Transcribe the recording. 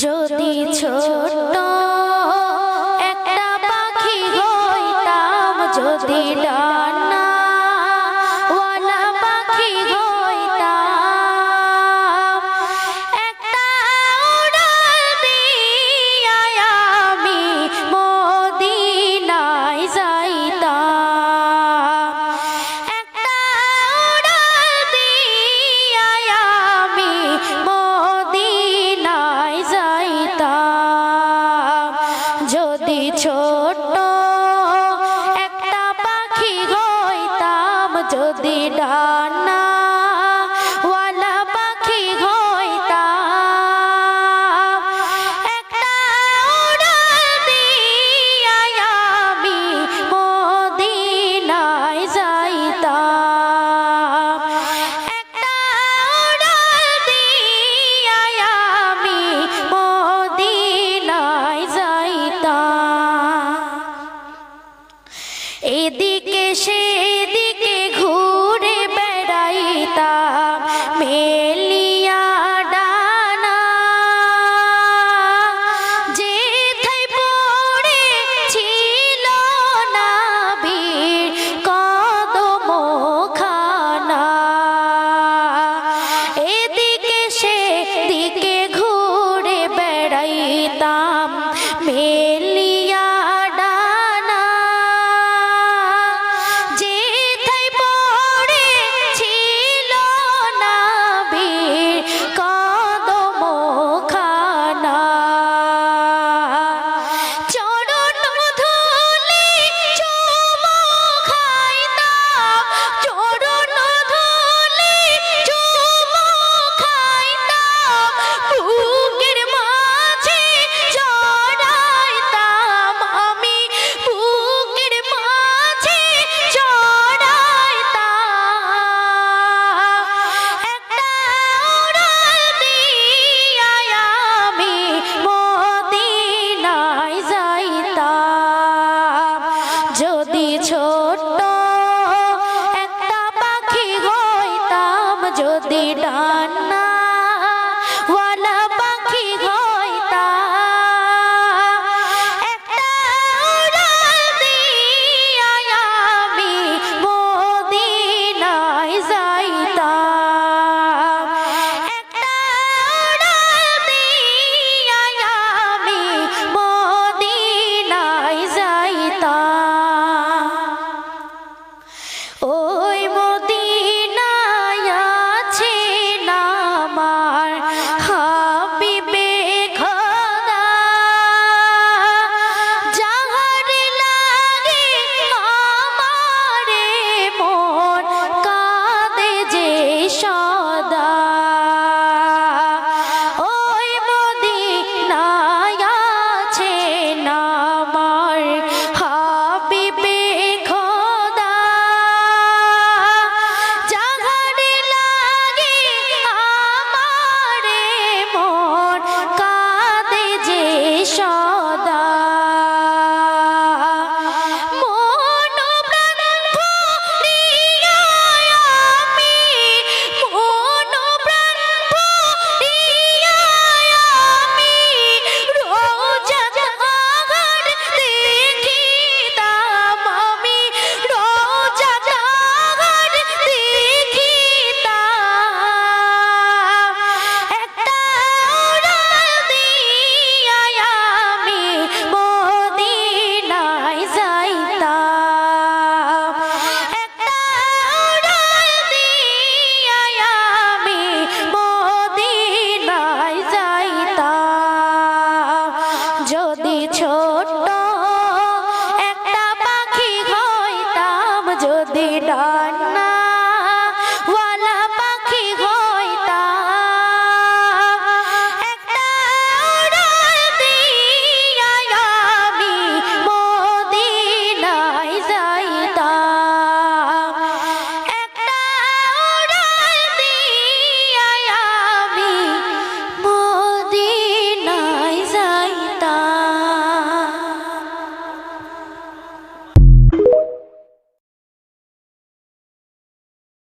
যদি ছোট একটা পাখি হইতাম, যদি ডানা ওয়ালা পাখি হইতাম, একটা উড়াল দিয়া আমি মদিনায় যাইতাম, একটা উড়াল দিয়া আমি মদিনায় যাইতাম। যদি ছোট একটা পাখি হইতাম, যদি ডানা ওয়ালা পাখি হইতাম, একটা উড়াল দিয়া আমি মদিনায় যাইতাম, একটা উড়াল দিয়া আমি মদিনায় যাইতাম। এদিকে সেদিকে ঘুরে বেড়াইতাম মেলিয়া ডানা, যেথায় পড়ে ছিল নবীর কদমখানা। এদিকে সেদিকে ঘুরে বেড়াইতাম মেলিয়া ডানা, যেথায় পড়ে ছিল নবীর কদমখানা। চরণ ধুলি চুমু খাইতাম, চরণ ধুলি চুমু খাইতাম, বুকের মাঝে চড়াইতাম আমি, বুকের মাঝে চড়াইতাম, একটা উড়াল দিয়া আমি মদিনায় যাইতাম। যদি ছোট একটা পাখি হইতাম, যদি ডানা ওয়ালা পাখি হইতাম, একটা উড়াল দিয়া আমি মদিনায় যাইতাম, একটা উড়াল দিয়া আমি মদিনায় যাইতাম। ওই মদিনায় আছেন আমার হাবিবে খোদা, যাহার লাগি আমারে মন কাঁদে যে সদা। ওই মদিনায় আছেন আমার হাবিবে খোদা, যাহার লাগি আমারে মন কাঁদে যে সদা।